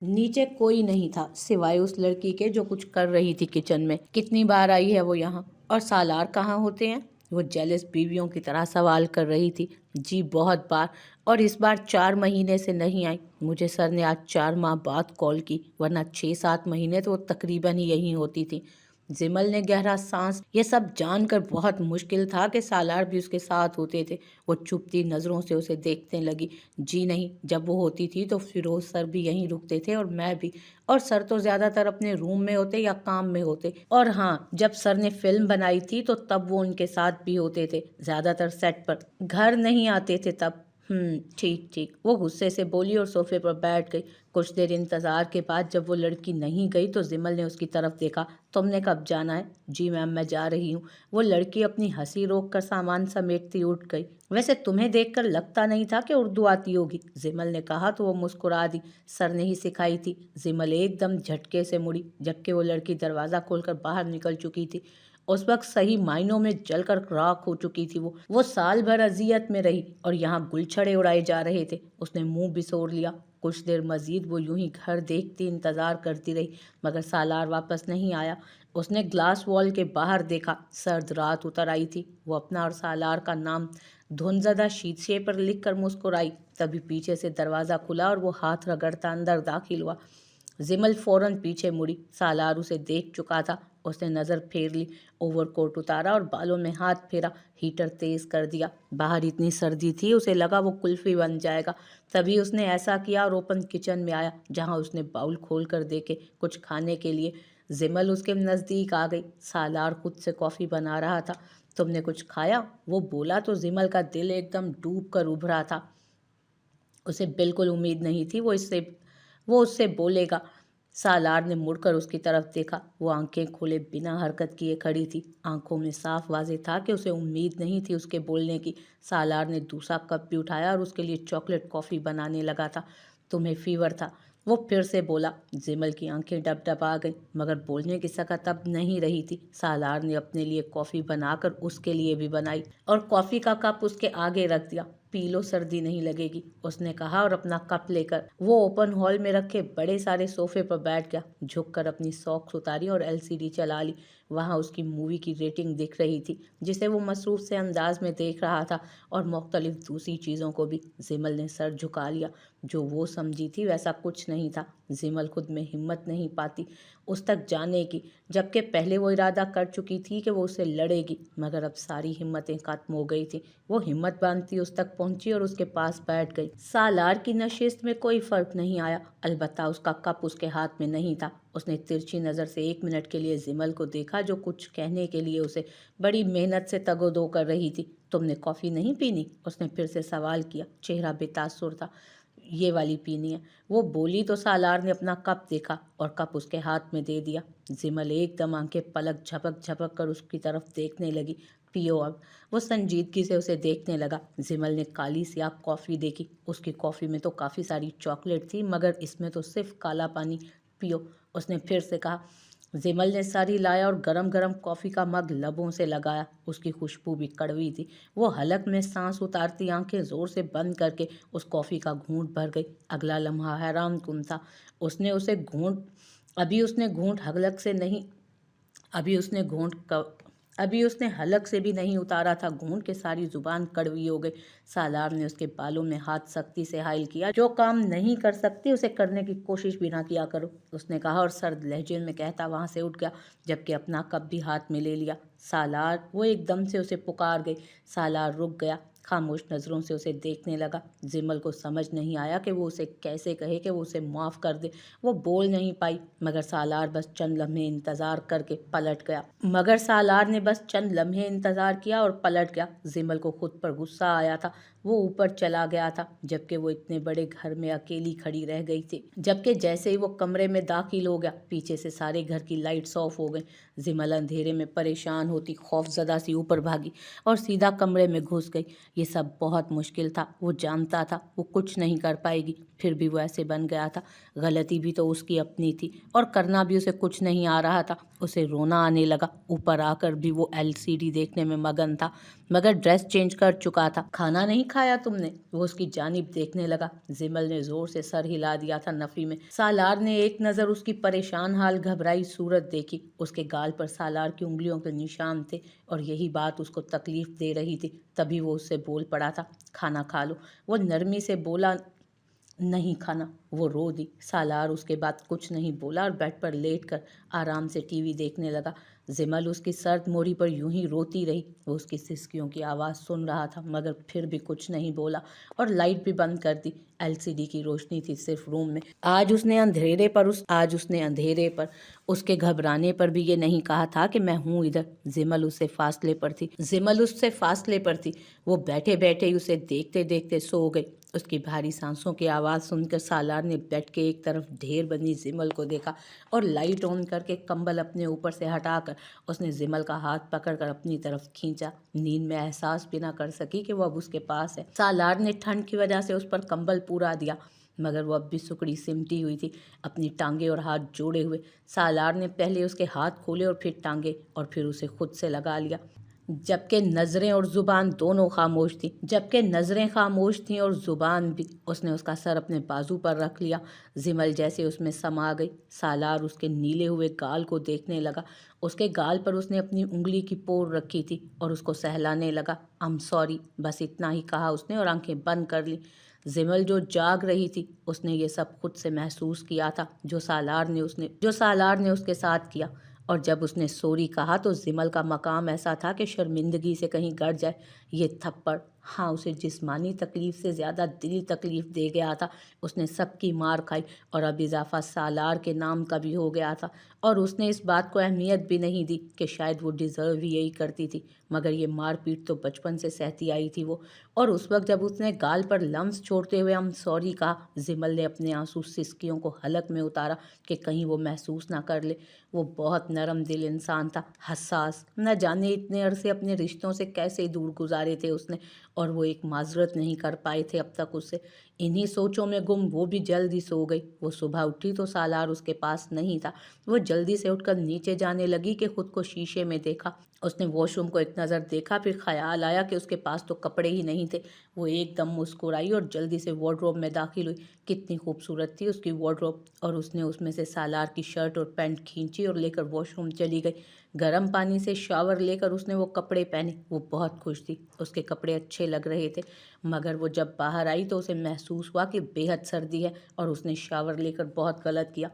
نیچے کوئی نہیں تھا سوائے اس لڑکی کے جو کچھ کر رہی تھی کچن میں۔ کتنی بار آئی ہے وہ یہاں؟ اور سالار کہاں ہوتے ہیں؟ وہ جیلس بیویوں کی طرح سوال کر رہی تھی۔ جی بہت بار، اور اس بار 4 مہینے سے نہیں آئی۔ مجھے سر نے آج 4 ماہ بعد کال کی، ورنہ 6-7 مہینے تو وہ تقریباً ہی یہیں ہوتی تھی۔ زمل نے گہرا سانس۔ یہ سب جان کر بہت مشکل تھا کہ سالار بھی اس کے ساتھ ہوتے تھے۔ وہ چپتی نظروں سے اسے دیکھنے لگی۔ جی نہیں، جب وہ ہوتی تھی تو فیروز سر بھی یہیں رکتے تھے اور میں بھی، اور سر تو زیادہ تر اپنے روم میں ہوتے یا کام میں ہوتے، اور ہاں جب سر نے فلم بنائی تھی تو تب وہ ان کے ساتھ بھی ہوتے تھے، زیادہ تر سیٹ پر، گھر نہیں آتے تھے تب۔ ٹھیک ٹھیک، وہ غصے سے بولی اور صوفے پر بیٹھ گئی۔ کچھ دیر انتظار کے بعد جب وہ لڑکی نہیں گئی تو زمل نے اس کی طرف دیکھا۔ تم نے کب جانا ہے؟ جی میم میں جا رہی ہوں۔ وہ لڑکی اپنی ہنسی روک کر سامان سمیٹتی اٹھ گئی۔ ویسے تمہیں دیکھ کر لگتا نہیں تھا کہ اردو آتی ہوگی، زمل نے کہا تو وہ مسکرا دی۔ سر نے ہی سکھائی تھی۔ زمل ایک دم جھٹکے سے مڑی جبکہ وہ لڑکی دروازہ کھول کر باہر نکل چکی تھی۔ اس وقت صحیح معنوں میں جل کر راکھ ہو چکی تھی۔ وہ سال بھر اذیت میں رہی اور یہاں گل چھڑے اڑائے جا رہے تھے۔ اس نے منہ بسور لیا۔ کچھ دیر مزید وہ یوں ہی گھر دیکھتی انتظار کرتی رہی، مگر سالار واپس نہیں آیا۔ اس نے گلاس وال کے باہر دیکھا۔ سرد رات اتر آئی تھی۔ وہ اپنا اور سالار کا نام دھنزدہ شیشے پر لکھ کر مسکرائی۔ تبھی پیچھے سے دروازہ کھلا اور وہ ہاتھ رگڑتا اندر داخل ہوا۔ زمل فوراً پیچھے مڑی۔ سالار اسے دیکھ چکا تھا۔ اس نے نظر پھیر لی، اوور کوٹ اتارا اور بالوں میں ہاتھ پھیرا، ہیٹر تیز کر دیا۔ باہر اتنی سردی تھی اسے لگا وہ کلفی بن جائے گا۔ تبھی اس نے ایسا کیا اور اوپن کچن میں آیا، جہاں اس نے باؤل کھول کر دیکھے کچھ کھانے کے لیے۔ زمل اس کے نزدیک آ گئی۔ سالار خود سے کافی بنا رہا تھا۔ تم نے کچھ کھایا؟ وہ بولا تو زمل کا دل ایک دم ڈوب کر ابھرا تھا۔ اسے بالکل امید نہیں تھی وہ اس سے بولے گا۔ سالار نے مڑ کر اس کی طرف دیکھا۔ وہ آنکھیں کھولے بنا حرکت کیے کھڑی تھی۔ آنکھوں میں صاف واضح تھا کہ اسے امید نہیں تھی اس کے بولنے کی۔ سالار نے دوسرا کپ بھی اٹھایا اور اس کے لیے چاکلیٹ کافی بنانے لگا تھا۔ تمہیں فیور تھا؟ وہ پھر سے بولا۔ زمل کی آنکھیں ڈب ڈب آ گئیں، مگر بولنے کی سکت اب نہیں رہی تھی۔ سالار نے اپنے لیے کافی بنا کر اس کے لیے بھی بنائی اور کافی کا کپ اس کے آگے رکھ دیا۔ پی لو، سردی نہیں لگے گی، اس نے کہا، اور اپنا کپ لے کر وہ اوپن ہال میں رکھے بڑے سارے صوفے پر بیٹھ گیا۔ جھک کر اپنی ساکس اتاری اور LCD چلا لی۔ وہاں اس کی مووی کی ریٹنگ دکھ رہی تھی، جسے وہ مصروف سے انداز میں دیکھ رہا تھا، اور مختلف دوسری چیزوں کو بھی۔ زمل نے سر جھکا لیا۔ جو وہ سمجھی تھی ویسا کچھ نہیں تھا۔ زمل خود میں ہمت نہیں پاتی اس تک جانے کی، جبکہ پہلے وہ ارادہ کر چکی تھی کہ وہ اسے لڑے گی، مگر اب ساری ہمتیں ختم ہو گئی تھیں۔ وہ ہمت باندھتی اس تک پہنچی اور اس کے پاس بیٹھ گئی۔ سالار کی نشست میں کوئی فرق نہیں آیا، البتہ اس کا کپ اس کے ہاتھ میں نہیں تھا۔ اس نے ترچھی نظر سے 1 منٹ کے لیے زمل کو دیکھا، جو کچھ کہنے کے لیے اسے بڑی محنت سے تگ و دو کر رہی تھی۔ تم نے کافی نہیں پینی؟ اس نے پھر سے سوال کیا۔ چہرہ بے تاثر تھا۔ یہ والی پینی ہے، وہ بولی تو سالار نے اپنا کپ دیکھا اور کپ اس کے ہاتھ میں دے دیا۔ زمل ایک دم آنکھیں پلک جھپک جھپک کر اس کی طرف دیکھنے لگی۔ پیو اب۔ وہ سنجیدگی سے اسے دیکھنے لگا۔ زمل نے کالی سیاہ کافی دیکھی۔ اس کی کافی میں تو کافی ساری چاکلیٹ تھی، مگر اس میں تو صرف کالا پانی۔ پیو، اس نے پھر سے کہا۔ زمل نے سر ہلایا اور گرم گرم کافی کا مگ لبوں سے لگایا۔ اس کی خوشبو بھی کڑوی تھی۔ وہ حلق میں سانس اتارتی آنکھیں زور سے بند کر کے اس کافی کا گھونٹ بھر گئی۔ اگلا لمحہ حیران کن تھا۔ ابھی اس نے حلق سے بھی نہیں اتارا تھا، گھونٹ کے ساری زبان کڑوی ہو گئی۔ سالار نے اس کے بالوں میں ہاتھ سختی سے حائل کیا۔ جو کام نہیں کر سکتی اسے کرنے کی کوشش بھی نہ کیا کرو، اس نے کہا، اور سرد لہجے میں کہتا وہاں سے اٹھ گیا، جبکہ اپنا کپ بھی ہاتھ میں لے لیا۔ سالار، وہ ایک دم سے اسے پکار گئی۔ سالار رک گیا، خاموش نظروں سے اسے دیکھنے لگا۔ زمل کو سمجھ نہیں آیا کہ وہ اسے کیسے کہے کہ وہ اسے معاف کر دے۔ وہ بول نہیں پائی، مگر سالار نے بس چند لمحے انتظار کیا اور پلٹ گیا۔ زمل کو خود پر غصہ آیا تھا۔ وہ اوپر چلا گیا تھا، جبکہ وہ اتنے بڑے گھر میں اکیلی کھڑی رہ گئی تھی۔ جبکہ جیسے ہی وہ کمرے میں داخل ہو گیا، پیچھے سے سارے گھر کی لائٹس آف ہو گئیں۔ زمل اندھیرے میں پریشان ہوتی خوف زدہ سی اوپر بھاگی اور سیدھا کمرے میں گھس گئی۔ یہ سب بہت مشکل تھا۔ وہ جانتا تھا وہ کچھ نہیں کر پائے گی، پھر بھی وہ ایسے بن گیا تھا۔ غلطی بھی تو اس کی اپنی تھی، اور کرنا بھی اسے کچھ نہیں آ رہا تھا۔ اسے رونا آنے لگا۔ اوپر آ کر بھی وہ LCD دیکھنے میں مگن تھا، मगर ड्रेस चेंज कर चुका था। खाना नहीं खाया तुमने? वो उसकी जानिब देखने लगा। जिमल ने जोर से सर हिला दिया था नफी में। सालार ने एक नज़र उसकी परेशान हाल घबराई सूरत देखी। उसके गाल पर सालार की उंगलियों के निशान थे और यही बात उसको तकलीफ दे रही थी। तभी वो उससे बोल पड़ा था, खाना खा लो। वो नरमी से बोला, नहीं खाना। वो रो दी। सालार उसके बाद कुछ नहीं बोला और बेड पर लेटकर आराम से टीवी देखने लगा। जिमल उसकी सर्द मोरी पर यूं ही रोती रही। वो उसकी सिसकियों की आवाज़ सुन रहा था मगर फिर भी कुछ नहीं बोला और लाइट भी बंद कर दी। एलसीडी की रोशनी थी सिर्फ रूम में। आज उसने अंधेरे पर उसके घबराने पर भी ये नहीं कहा था कि मैं हूँ इधर। जिमल उससे फासले पर थी। वो बैठे बैठे ही उसे देखते देखते सो गई। उसकी भारी सांसों की आवाज़ सुनकर सालार ने बेड के एक तरफ ढेर बनी जिमल को देखा और लाइट ऑन करके कंबल अपने ऊपर से हटाकर उसने जिमल का हाथ पकड़कर अपनी तरफ खींचा। नींद में एहसास भी ना कर सकी कि वो अब उसके पास है। सालार ने ठंड की वजह से उस पर कंबल पूरा दिया मगर वो अब भी सुकड़ी सिमटी हुई थी, अपनी टांगे और हाथ जोड़े हुए। सालार ने पहले उसके हाथ खोले और फिर टांगे और फिर उसे खुद से लगा लिया, जबकि नज़रें और ज़ुबान दोनों खामोश थीं और ज़ुबान भी। उसने उसका सर अपने बाजू पर रख लिया। जिमल जैसे उसमें समा गई। सालार उसके नीले हुए गाल को देखने लगा। उसके गाल पर उसने अपनी उंगली की पोर रखी थी और उसको सहलाने लगा। आई एम सॉरी, बस इतना ही कहा उसने और आंखें बंद कर ली। जिमल जो जाग रही थी उसने ये सब खुद से महसूस किया था जो सालार ने उसके साथ किया। और जब उसने सॉरी कहा तो जिमल का मकाम ऐसा था कि शर्मिंदगी से कहीं गड़ जाए। ये थप्पड़, हाँ, उसे जिस्मानी तकलीफ से ज़्यादा दिली तकलीफ दे गया था। उसने सबकी मार खाई और अब इजाफा सालार के नाम का भी हो गया था और उसने इस बात को अहमियत भी नहीं दी कि शायद वो डिज़र्व ही यही करती थी। मगर ये मार पीट तो बचपन से सहती आई थी वो। और उस वक्त जब उसने गाल पर लम्स छोड़ते हुए हम सॉरी कहा, जिमल ने अपने आंसू सिसकियों को हलक में उतारा कि कहीं वो महसूस ना कर ले। वो बहुत नरम दिल इंसान था, हसास। न जाने इतने अरसे अपने रिश्तों से कैसे दूर गुजारे थे उसने और वो एक माजरत नहीं कर पाए थे अब तक उससे। इन्हीं सोचों में गुम वो भी जल्दी सो गई। वो सुबह उठी तो सालार उसके पास नहीं था। वो जल्दी से उठकर नीचे जाने लगी कि खुद को शीशे में देखा। उसने वॉशरूम को एक नज़र देखा, फिर ख्याल आया कि उसके पास तो कपड़े ही नहीं थे। वो एकदम मुस्कुराई और जल्दी से वार्डरोब में दाखिल हुई। कितनी खूबसूरत थी उसकी वार्डरोब। और उसने उसमें से सालार की शर्ट और पैंट खींची और लेकर वॉशरूम चली गई। गर्म पानी से शावर लेकर उसने वो कपड़े पहने। वो बहुत खुश थी, उसके कपड़े अच्छे लग रहे थे। मगर वो जब बाहर आई तो उसे महसूस हुआ कि बेहद सर्दी है और उसने शावर लेकर बहुत गलत किया।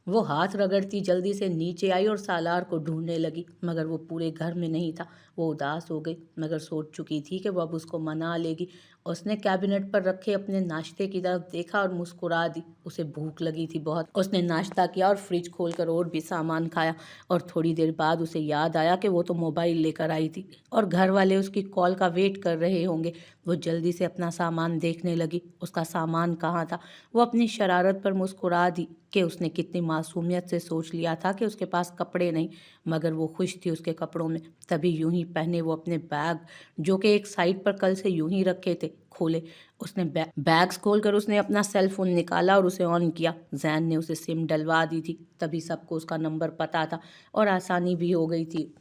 वो हाथ रगड़ती जल्दी से नीचे आई और सालार को ढूंढने लगी मगर वो पूरे घर में नहीं था। वो उदास हो गई मगर सोच चुकी थी कि वो अब उसको मना लेगी। उसने कैबिनेट पर रखे अपने नाश्ते की तरफ देखा और मुस्कुरा दी। उसे भूख लगी थी बहुत। उसने नाश्ता किया और फ्रिज खोलकर और भी सामान खाया और थोड़ी देर बाद उसे याद आया कि वो तो मोबाइल लेकर आई थी और घर वाले उसकी कॉल का वेट कर रहे होंगे। वो जल्दी से अपना सामान देखने लगी। उसका सामान कहाँ था? वो अपनी शरारत पर मुस्कुरा दी कि उसने कितनी मासूमियत से सोच लिया था कि उसके पास कपड़े नहीं, मगर वो खुश थी उसके कपड़ों में। तभी यूं ही पहने वो अपने बैग, जो कि एक साइड पर कल से यूं ही रखे थे, खोले। उसने बैग्स खोलकर उसने अपना सेल फोन निकाला और उसे ऑन किया। जैन ने उसे सिम डलवा दी थी, तभी सबको उसका नंबर पता था और आसानी भी हो गई थी।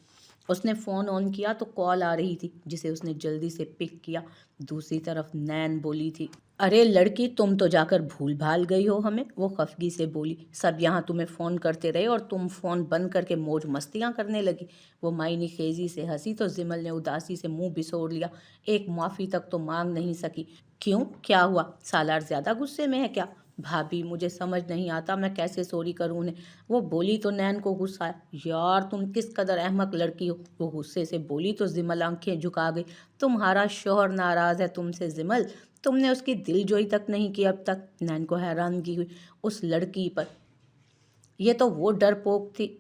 उसने फ़ोन ऑन किया तो कॉल आ रही थी जिसे उसने जल्दी से पिक किया। दूसरी तरफ नैन बोली थी, अरे लड़की, तुम तो जाकर भूल भाल गई हो हमें। वो खफगी से बोली, सब यहाँ तुम्हें फ़ोन करते रहे और तुम फ़ोन बंद करके मौज मस्तियाँ करने लगी। वो मायनी खेजी से हंसी तो जिमल ने उदासी से मुंह बिसोड़ लिया। एक माफ़ी तक तो मांग नहीं सकी। क्यों, क्या हुआ? सालार ज़्यादा गुस्से में है क्या? भाभी, मुझे समझ नहीं आता मैं कैसे सॉरी करूँ उन्हें। वो बोली तो नैन को गुस्सा आया। यार, तुम किस कदर अहमक लड़की हो। वो गुस्से से बोली तो जिमल आंखें झुका गई। तुम्हारा शौहर नाराज़ है तुमसे जिमल? तुमने उसकी दिलजोई तक नहीं की अब तक। नैन को हैरानगी हुई उस लड़की पर। ये तो वो डरपोक थी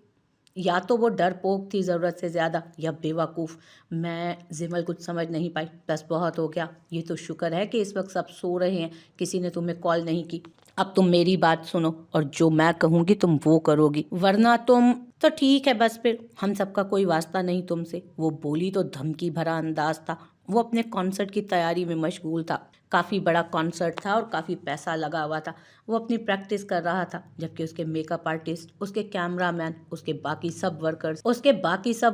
या तो वो डरपोक थी ज़रूरत से ज़्यादा, या बेवकूफ़। मैं जिमल कुछ समझ नहीं पाई। बस बहुत हो गया। ये तो शुक्र है कि इस वक्त सब सो रहे हैं, किसी ने तुम्हें कॉल नहीं की। अब तुम मेरी बात सुनो और जो मैं कहूँगी तुम वो करोगी, वरना तुम तो ठीक है, बस फिर हम सबका कोई वास्ता नहीं तुमसे। वो बोली तो धमकी भरा अंदाज था। वो अपने कॉन्सर्ट की तैयारी में मशगूल था। काफ़ी बड़ा कॉन्सर्ट था और काफ़ी पैसा लगा हुआ था। वो अपनी प्रैक्टिस कर रहा था, जबकि उसके मेकअप आर्टिस्ट, उसके कैमरामैन, उसके बाकी सब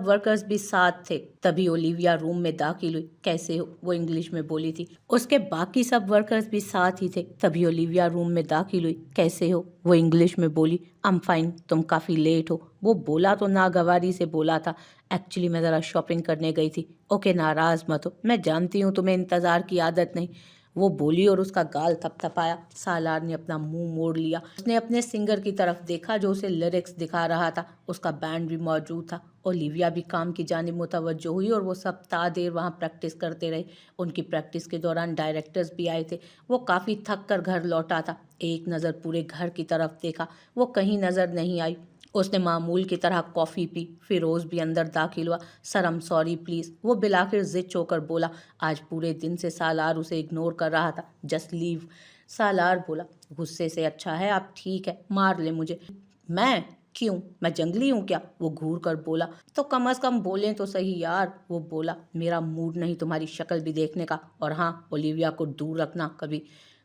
वर्कर्स भी साथ थे। तभी ओलिविया रूम में दाखिल हुई। कैसे हो, वो इंग्लिश में बोली थी। उसके बाकी सब वर्कर्स भी साथ ही थे। तभी ओलिविया रूम में दाखिल हुई। कैसे हो, वो इंग्लिश में बोली। आई एम फाइन, तुम काफ़ी लेट हो। वो बोला तो नागवारी से बोला था, एक्चुअली मैं ज़रा शॉपिंग करने गई थी। ओके, नाराज़ मत हो, मैं जानती हूँ तुम्हें इंतज़ार की आदत नहीं, वो बोली और उसका गाल थपथपाया। सालार ने अपना मुंह मोड़ लिया। उसने अपने सिंगर की तरफ देखा जो उसे लिरिक्स दिखा रहा था। उसका बैंड भी मौजूद था। ओलिविया भी काम की जानिब मुतवज्जो हुई और वो सब ता देर वहाँ प्रैक्टिस करते रहे। उनकी प्रैक्टिस के दौरान डायरेक्टर्स भी आए थे। वो काफ़ी थक कर घर लौटा था। एक नज़र पूरे घर की तरफ देखा, वो कहीं नज़र नहीं आई। उसने मामूल की तरह कॉफ़ी पी। फिरोज़ भी अंदर दाखिल हुआ। Sir I am sorry please, वो बिलाखिर ज़िद होकर बोला। आज पूरे दिन से सालार उसे इग्नोर कर रहा था। जस्ट लीव, सालार बोला गुस्से से। अच्छा है, आप ठीक है, मार ले मुझे। मैं क्यों, मैं जंगली हूँ क्या, वो घूर कर बोला। तो कम अज़ कम बोलें तो सही यार, वो बोला। मेरा मूड नहीं तुम्हारी शक्ल भी देखने का, और हाँ, ओलिविया को दूर रखना, कभी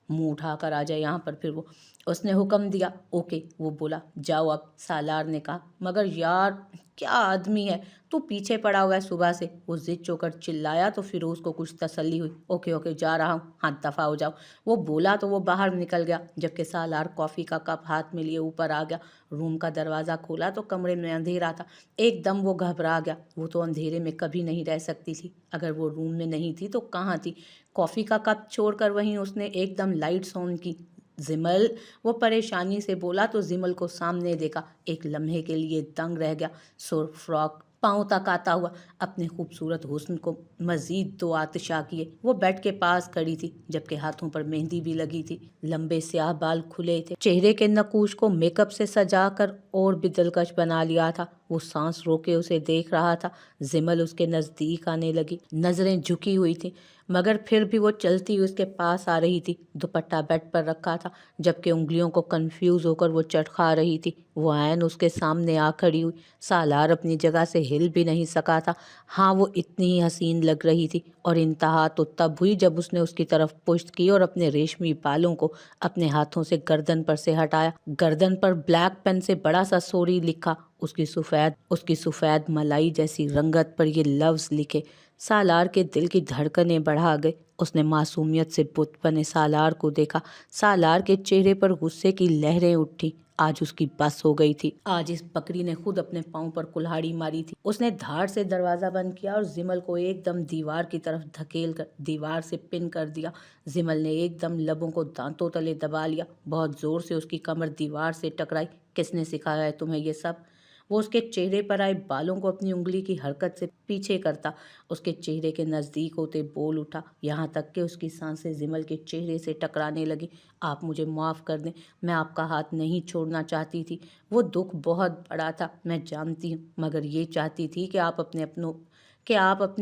मुंह उठाकर आ जाए यहाँ पर फिर वो। उसने हुक्म दिया। ओके, वो बोला। जाओ अब, सालार ने कहा। मगर यार, क्या आदमी है, तू पीछे पड़ा हुआ है सुबह से, वो जिद चोकर चिल्लाया। तो फिरोज़ को कुछ तसल्ली हुई। ओके ओके, जा रहा हूँ, हाथ दफ़ा हो जाओ, वो बोला। तो वो बाहर निकल गया, जबकि सालार कॉफ़ी का कप हाथ में लिए ऊपर आ गया। रूम का दरवाज़ा खोला तो कमरे में अंधेरा था। एकदम वो घबरा गया। वो तो अंधेरे में कभी नहीं रह सकती थी। अगर वो रूम में नहीं थी तो कहाँ थी? कॉफ़ी का कप छोड़कर वहीं उसने एकदम लाइट्स ऑन की। जिमल, वो परेशानी से बोला। तो जिमल को सामने देखा। एक लम्हे के लिए दंग रह गया। सुर्ख फ्रॉक पाँव तक आता हुआ, अपने खूबसूरत हुस्न को मज़ीद दो आतिशा किए। वो बेड के पास खड़ी थी, जबकि हाथों पर मेहंदी भी लगी थी। लंबे स्याह बाल खुले थे। चेहरे के नकूश को मेकअप से सजाकर और भी दिलकश बना लिया था। वो सांस रोके उसे देख रहा था। जिमल उसके नज़दीक आने लगी। नज़रें झुकी हुई थी, मगर फिर भी वो चलती हुई उसके पास आ रही थी। दुपट्टा बेड पर रखा था, जबकि उंगलियों को कंफ्यूज होकर वो चटखा रही थी। वो ऐन उसके सामने आ खड़ी हुई। सालार अपनी जगह से हिल भी नहीं सका था। हाँ, वो इतनी ही हसीन लग रही थी, और इंतहा तो तब हुई जब उसने उसकी तरफ पुश्त की और अपने रेशमी बालों को अपने हाथों से गर्दन पर से हटाया। गर्दन पर ब्लैक पेन से बड़ा सा सॉरी लिखा। उसकी सफ़ेद मलाई जैसी रंगत पर ये लफ्ज़ लिखे। सालार के दिल की धड़कनें बढ़ा गई। उसने मासूमियत से बुत बने सालार को देखा। सालार के चेहरे पर गुस्से की लहरें उठी। आज उसकी बस हो गई थी। आज इस बकरी ने खुद अपने पाँव पर कुल्हाड़ी मारी थी। उसने धाड़ से दरवाज़ा बंद किया और जिमल को एकदम दीवार की तरफ धकेल कर दीवार से पिन कर दिया। जिमल ने एकदम लबों को दांतों तले दबा लिया। बहुत ज़ोर से उसकी कमर दीवार से टकराई। किसने सिखाया है तुम्हें ये सब? वो उसके चेहरे पर आए बालों को अपनी उंगली की हरकत से पीछे करता उसके चेहरे के नज़दीक होते बोल उठा, यहाँ तक कि उसकी सांसें जिमल के चेहरे से टकराने लगी। आप मुझे माफ़ कर दें, मैं आपका हाथ नहीं छोड़ना चाहती थी। वो दुख बहुत बड़ा था, मैं जानती हूँ, मगर ये चाहती थी कि आप अपने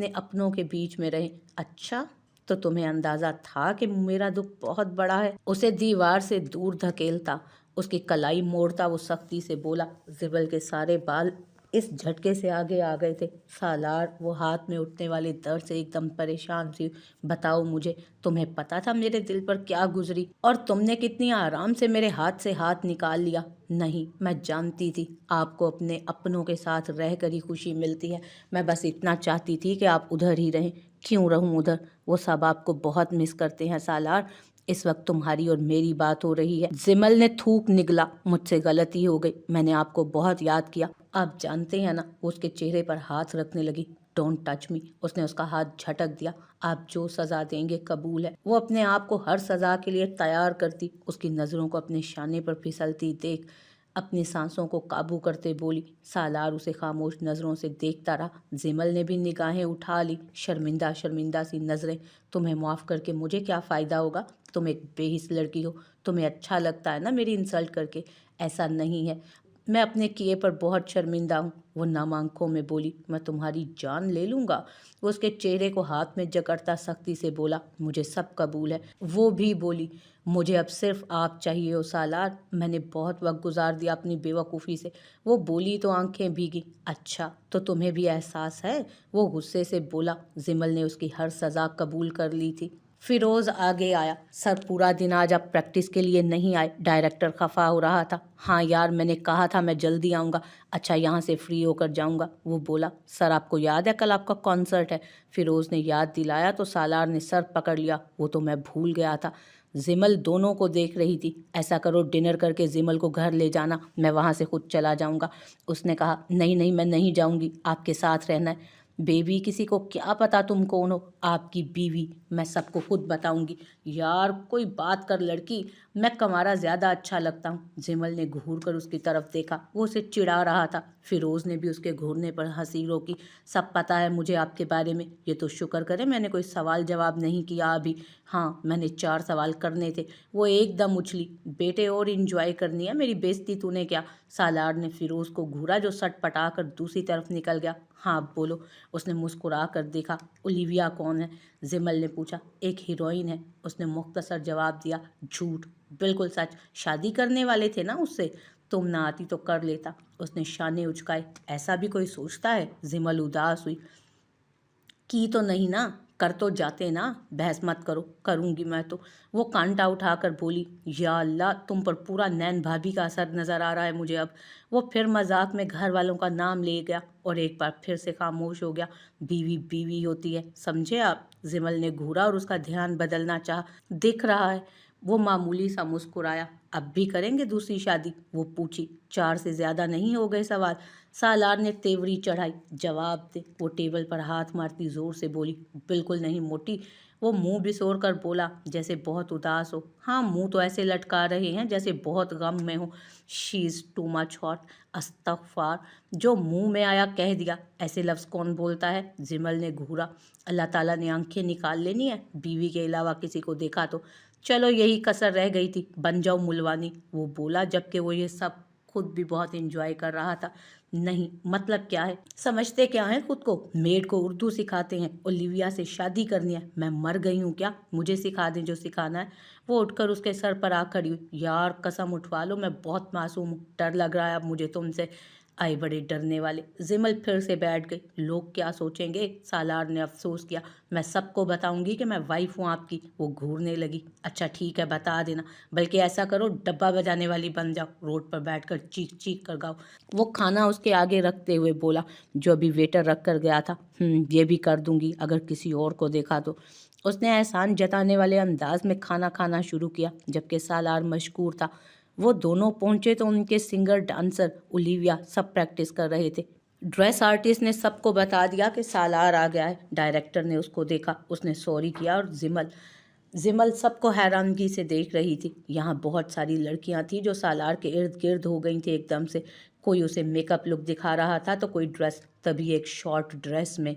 अपनों के बीच में रहें। अच्छा, तो तुम्हें अंदाज़ा था कि मेरा दुख बहुत बड़ा है? उसे दीवार से दूर धकेलता, उसकी कलाई मोड़ता वो सख्ती से बोला। जिबल के सारे बाल इस झटके से आगे आ गए थे। सालार, वो हाथ में उठने वाले दर्द से एकदम परेशान थी। बताओ मुझे, तुम्हें पता था मेरे दिल पर क्या गुजरी, और तुमने कितनी आराम से मेरे हाथ से हाथ निकाल लिया? नहीं, मैं जानती थी आपको अपने अपनों के साथ रहकर ही खुशी मिलती है। मैं बस इतना चाहती थी कि आप उधर ही रहें। क्यों रहूं उधर? वो सब आपको बहुत मिस करते हैं सालार। इस वक्त तुम्हारी और मेरी बात हो रही है। जिमल ने थूक निगला। मुझसे गलती हो गई, मैंने आपको बहुत याद किया। आप जानते हैं ना, वो उसके चेहरे पर हाथ रखने लगी। डोंट टच मी, उसने उसका हाथ झटक दिया। आप जो सज़ा देंगे कबूल है। वो अपने आप को हर सज़ा के लिए तैयार करती। उसकी नज़रों को अपने शाने पर फिसलती देख अपनी सांसों को काबू करते बोली। सालार उसे खामोश नज़रों से देखता रहा। जिमल ने भी निगाहें उठा ली, शर्मिंदा शर्मिंदा सी नज़रें। तुम्हें माफ़ करके मुझे क्या फ़ायदा होगा? तुम एक बेहिस लड़की हो, तुम्हें अच्छा लगता है ना मेरी इंसल्ट करके? ऐसा नहीं है, मैं अपने किए पर बहुत शर्मिंदा हूँ, वो नम आंखों में बोली। मैं तुम्हारी जान ले लूँगा, वो उसके चेहरे को हाथ में जकड़ता सख्ती से बोला। मुझे सब कबूल है, वो भी बोली। मुझे अब सिर्फ आप चाहिए हो सालार, मैंने बहुत वक्त गुजार दिया अपनी बेवकूफ़ी से, वो बोली तो आंखें भीगी। अच्छा, तो तुम्हें भी एहसास है, वो गुस्से से बोला। जिमल ने उसकी हर सज़ा कबूल कर ली थी। फिरोज आगे आया। सर, पूरा दिन आज आप प्रैक्टिस के लिए नहीं आए? डायरेक्टर खफा हो रहा था। हाँ यार, मैंने कहा था मैं जल्दी आऊँगा। अच्छा, यहाँ से फ्री होकर जाऊँगा, वो बोला। सर, आपको याद है कल आपका कॉन्सर्ट है? फिरोज ने याद दिलाया तो सालार ने सर पकड़ लिया। वो तो मैं भूल गया था। जिमल दोनों को देख रही थी। ऐसा करो, डिनर करके जिमल को घर ले जाना, मैं वहाँ से खुद चला जाऊँगा। उसने कहा, नहीं नहीं, मैं नहीं जाऊँगी, आपके साथ रहना है। बेबी, किसी को क्या पता तुम कौन हो? आपकी बीवी, मैं सबको खुद बताऊंगी। यार कोई बात कर लड़की, मैं कमारा ज़्यादा अच्छा लगता हूँ। जिमल ने घूर कर उसकी तरफ देखा। वो उसे चिढ़ा रहा था। फिरोज़ ने भी उसके घूरने पर हंसी रोकी। सब पता है मुझे आपके बारे में। ये तो शुक्र करे मैंने कोई सवाल जवाब नहीं किया अभी। हाँ, मैंने 4 सवाल करने थे। वो एकदम उछली। बेटे, और इंजॉय करनी है, मेरी बेइज्जती तूने क्या? सालार ने फिरोज़ को घूरा जो सट पटा कर दूसरी तरफ निकल गया। हाँ बोलो। उसने मुस्कुरा कर देखा। ओलिविया कौन है? जिमल ने पूछा। एक हीरोइन है, उसने मुख्तसर जवाब दिया। झूठ। बिल्कुल सच। शादी करने वाले थे ना उससे? तुम ना आती तो कर लेता। उसने शाने उचकाए। ऐसा भी कोई सोचता है? जिमल उदास हुई। की तो नहीं ना, कर तो जाते ना। बहस मत करो, करूँगी मैं तो। वो कांटा उठाकर बोली। या अल्लाह, तुम पर पूरा नैन भाभी का असर नज़र आ रहा है मुझे अब। वो फिर मजाक में घर वालों का नाम ले गया और एक बार फिर से खामोश हो गया। बीवी बीवी होती है, समझे आप? जिमल ने घूरा और उसका ध्यान बदलना चाहा। दिख रहा है। वो मामूली सा मुस्कुराया। अब भी करेंगे दूसरी शादी? वो पूछी। 4 से ज़्यादा नहीं हो गए सवाल? सालार ने तेवरी चढ़ाई। जवाब दे। वो टेबल पर हाथ मारती जोर से बोली। बिल्कुल नहीं मोटी। वो मुंह बिसोर कर बोला जैसे बहुत उदास हो। हाँ, मुंह तो ऐसे लटका रहे हैं जैसे बहुत गम में हो। She is too much hot. अस्तगफार। जो मुंह में आया कह दिया। ऐसे लफ्ज़ कौन बोलता है? जिमल ने घूरा। अल्लाह ताला ने आंखें निकाल लेनी है, बीवी के अलावा किसी को देखा तो। चलो, यही कसर रह गई थी, बन जाओ मुलवानी, वो बोला, जबकि वो ये सब खुद भी बहुत एंजॉय कर रहा था। नहीं, मतलब क्या है? समझते क्या है खुद को? मेड को उर्दू सिखाते हैं, ओलिविया से शादी करनी है। मैं मर गई हूँ क्या? मुझे सिखा दें जो सिखाना है। वो उठकर उसके सर पर आ खड़ी हुई। यार कसम उठवा लो, मैं बहुत मासूम हूँ, डर लग रहा है अब मुझे तुमसे। आए बड़े डरने वाले। जिमल फिर से बैठ गई। लोग क्या सोचेंगे? सालार ने अफसोस किया। मैं सबको बताऊंगी कि मैं वाइफ हूँ आपकी। वो घूरने लगी। अच्छा ठीक है, बता देना। बल्कि ऐसा करो, डब्बा बजाने वाली बन जाओ, रोड पर बैठकर चीख चीख कर गाओ। वो खाना उसके आगे रखते हुए बोला, जो अभी वेटर रख कर गया था। ये भी कर दूंगी अगर किसी और को देखा तो। उसने एहसान जताने वाले अंदाज में खाना खाना शुरू किया, जबकि सालार मशकूर था। वो दोनों पहुंचे तो उनके सिंगर डांसर ओलिविया सब प्रैक्टिस कर रहे थे। ड्रेस आर्टिस्ट ने सबको बता दिया कि सालार आ गया है। डायरेक्टर ने उसको देखा, उसने सॉरी किया और जिमल जिमल सबको हैरानगी से देख रही थी। यहाँ बहुत सारी लड़कियाँ थीं जो सालार के इर्द गिर्द हो गई थी एकदम से। कोई उसे मेकअप लुक दिखा रहा था तो कोई ड्रेस। तभी एक शॉर्ट ड्रेस में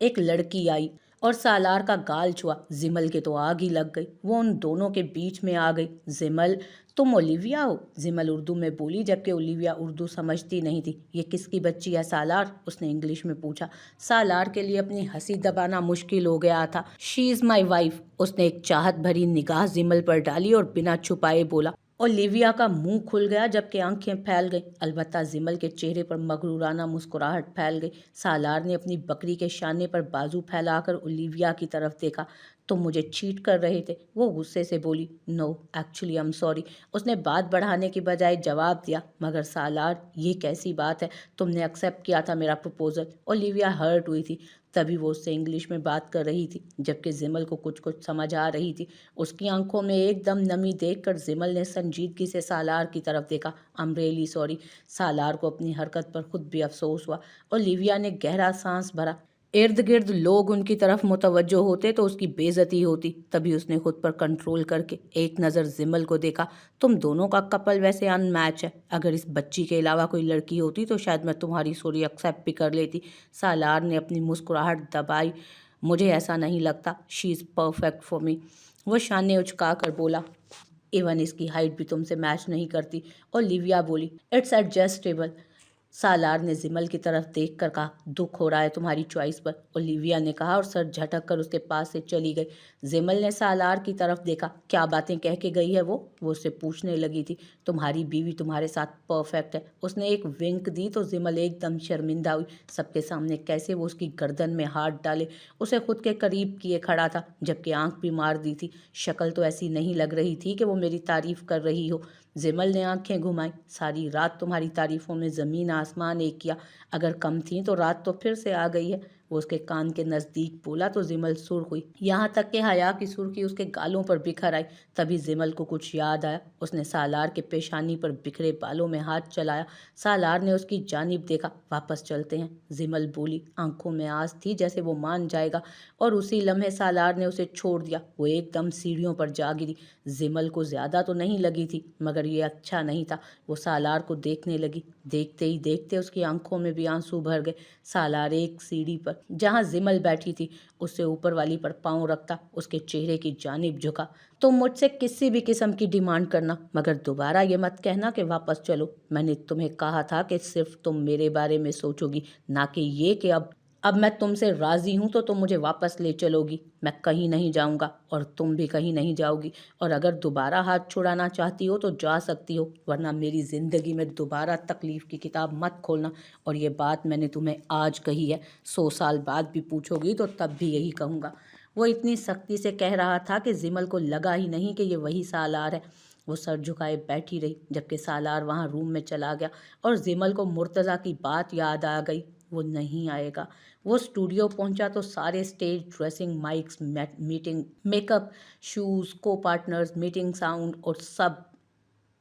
एक लड़की आई और सालार का गाल छुआ। जिमल के तो आग ही लग गई। वो उन दोनों के बीच में आ गई। जिमल, तुम ओलिविया हो? जिमल उर्दू में बोली, जबकि ओलिविया उर्दू समझती नहीं थी। ये किसकी बच्ची है सालार? उसने इंग्लिश में पूछा। सालार के लिए अपनी हंसी दबाना मुश्किल हो गया था। She is my wife. उसने एक चाहत भरी निगाह जिमल पर डाली और बिना छुपाए बोला। ओलिविया का मुंह खुल गया, जबकि आंखें फैल गईं। अलबत्ता जिमल के चेहरे पर मगरूराना मुस्कुराहट फैल गई। सालार ने अपनी बकरी के शाने पर बाजू फैलाकर ओलिविया की तरफ देखा। तुम मुझे चीट कर रहे थे? वो गुस्से से बोली। No, actually I am sorry. उसने बात बढ़ाने की बजाय जवाब दिया। मगर सालार, ये कैसी बात है? तुमने एक्सेप्ट किया था मेरा प्रपोजल। ओलिविया हर्ट हुई थी। तभी वो उससे इंग्लिश में बात कर रही थी, जबकि जिमल को कुछ कुछ समझ आ रही थी। उसकी आंखों में एकदम नमी देखकर जिमल ने संजीदगी से सालार की तरफ देखा। I am really sorry. Salar को अपनी हरकत पर खुद भी अफसोस हुआ। ओलिविया ने गहरा सांस भरा। इर्द गिर्द लोग उनकी तरफ मुतवज्जो होते तो उसकी बेइज्जती होती। तभी उसने खुद पर कंट्रोल करके एक नज़र जिमल को देखा। तुम दोनों का कपल वैसे अनमैच है। अगर इस बच्ची के अलावा कोई लड़की होती तो शायद मैं तुम्हारी सॉरी एक्सेप्ट भी कर लेती। सालार ने अपनी मुस्कुराहट दबाई। मुझे ऐसा नहीं लगता। She is perfect for me. वो शाने उचका कर बोला। इवन इसकी हाइट भी तुमसे मैच नहीं करती। और लिविया बोली, इट्स एडजस्टेबल। सालार ने जिमल की तरफ देखकर कहा, दुख हो रहा है तुम्हारी चॉइस पर, ओलिविया ने कहा और सर झटक कर उसके पास से चली गई। जिमल ने सालार की तरफ देखा। क्या बातें कह के गई है वो उससे पूछने लगी थी। तुम्हारी बीवी तुम्हारे साथ परफेक्ट है। उसने एक विंक दी तो जिमल एकदम शर्मिंदा हुई। सबके सामने कैसे वो उसकी गर्दन में हाथ डाले, उसे खुद के करीब किए खड़ा था, जबकि आंख भी मार दी थी। शक्ल तो ऐसी नहीं लग रही थी कि वो मेरी तारीफ कर रही हो। जिमल ने आंखें घुमाई। सारी रात तुम्हारी तारीफों में ज़मीन आसमान एक किया, अगर कम थी तो रात तो फिर से आ गई है। वो उसके कान के नज़दीक बोला तो जिमल सुर्ख हुई, यहाँ तक कि हया की सुर्खी उसके गालों पर बिखर आई। तभी जिमल को कुछ याद आया। उसने सालार के पेशानी पर बिखरे बालों में हाथ चलाया। सालार ने उसकी जानिब देखा। वापस चलते हैं, जिमल बोली। आंखों में आस थी जैसे वो मान जाएगा, और उसी लम्हे सालार ने उसे छोड़ दिया। वो एकदम सीढ़ियों पर जा गिरी। जिमल को ज़्यादा तो नहीं लगी थी, मगर ये अच्छा नहीं था। वो सालार को देखने लगी। देखते ही देखते उसकी आंखों में भी आंसू भर गए। सालार एक सीढ़ी पर जहाँ जिमल बैठी थी उससे ऊपर वाली पर पाँव रखता उसके चेहरे की जानिब झुका। तुम मुझसे किसी भी किस्म की डिमांड करना, मगर दोबारा ये मत कहना कि वापस चलो। मैंने तुम्हें कहा था कि सिर्फ तुम मेरे बारे में सोचोगी, ना कि ये कि अब मैं तुमसे राज़ी हूँ तो तुम मुझे वापस ले चलोगी। मैं कहीं नहीं जाऊँगा और तुम भी कहीं नहीं जाओगी, और अगर दोबारा हाथ छुड़ाना चाहती हो तो जा सकती हो, वरना मेरी ज़िंदगी में दोबारा तकलीफ़ की किताब मत खोलना। और ये बात मैंने तुम्हें आज कही है, 100 साल बाद भी पूछोगी तो तब भी यही कहूँगा। वो इतनी सख्ती से कह रहा था कि जिमल को लगा ही नहीं कि ये वही सालार है। वो सर झुकाए बैठी रही, जबकि सालार वहाँ रूम में चला गया। और जिमल को मुर्तज़ा की बात याद आ गई, वो नहीं आएगा। वो स्टूडियो पहुंचा तो सारे stage, dressing, mics, meeting, makeup, shoes, को पार्टनर्स, मीटिंग साउंड और सब।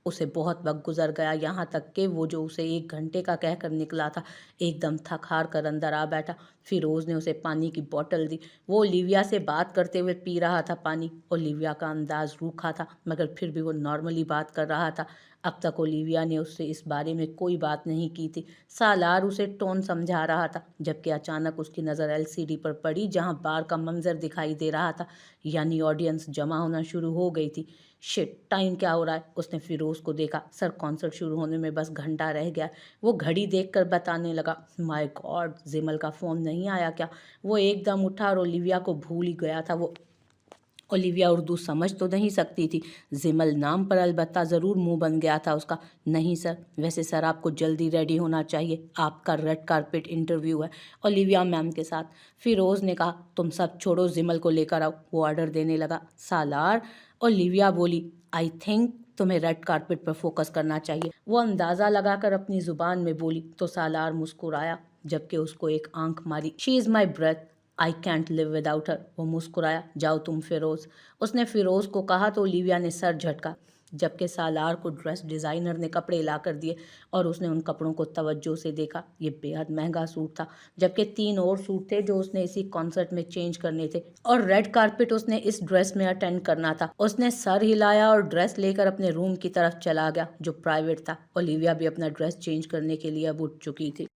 उसे बहुत वक्त गुजर गया, यहाँ तक कि वो जो उसे 1 घंटे का कहकर निकला था एकदम थक हार कर अंदर आ बैठा। फिरोज़ ने उसे पानी की बोतल दी। वो ओलिविया से बात करते हुए पी रहा था पानी। ओलिविया का अंदाज रूखा था, मगर फिर भी वो नॉर्मली बात कर रहा था। अब तक ओलिविया ने उससे इस बारे में कोई बात नहीं की थी। सालार उसे टोन समझा रहा था, जबकि अचानक उसकी नज़र एलसीडी पर पड़ी जहाँ बार का मंजर दिखाई दे रहा था, यानी ऑडियंस जमा होना शुरू हो गई थी। शिट, टाइम क्या हो रहा है? उसने फिरोज़ को देखा। सर, कॉन्सर्ट शुरू होने में बस घंटा रह गया। वो घड़ी देखकर बताने लगा। माय गॉड, जिमल का फ़ोन नहीं आया क्या? वो एकदम उठा और ओलिविया को भूल ही गया था। वो ओलिविया उर्दू समझ तो नहीं सकती थी, जिमल नाम पर अलबत्ता ज़रूर मुंह बन गया था उसका। नहीं सर, वैसे सर आपको जल्दी रेडी होना चाहिए, आपका रेड कारपेट इंटरव्यू है ओलिविया मैम के साथ। फिरोज़ ने कहा, तुम सब छोड़ो, जिमल को लेकर आओ। वो ऑर्डर देने लगा। सालार, ओलिविया बोली, आई थिंक तुम्हें रेड कारपेट पर फोकस करना चाहिए। वो अंदाज़ा लगाकर अपनी ज़ुबान में बोली तो सालार मुस्कुराया, जबकि उसको एक आंख मारी। She is my breath, I can't live without her. वो मुस्कुराया। जाओ तुम फिरोज़, उसने फिरोज़ को कहा तो ओलिविया ने सर झटका, जबकि सालार को ड्रेस डिज़ाइनर ने कपड़े ला कर दिए और उसने उन कपड़ों को तवज्जो से देखा। ये बेहद महंगा सूट था, जबकि 3 और सूट थे जो उसने इसी कॉन्सर्ट में चेंज करने थे, और रेड कारपेट उसने इस ड्रेस में अटेंड करना था। उसने सर हिलाया और ड्रेस लेकर अपने रूम की तरफ चला गया, जो प्राइवेट था। ओलिविया भी अपना ड्रेस चेंज करने के लिए अब उठ चुकी थी।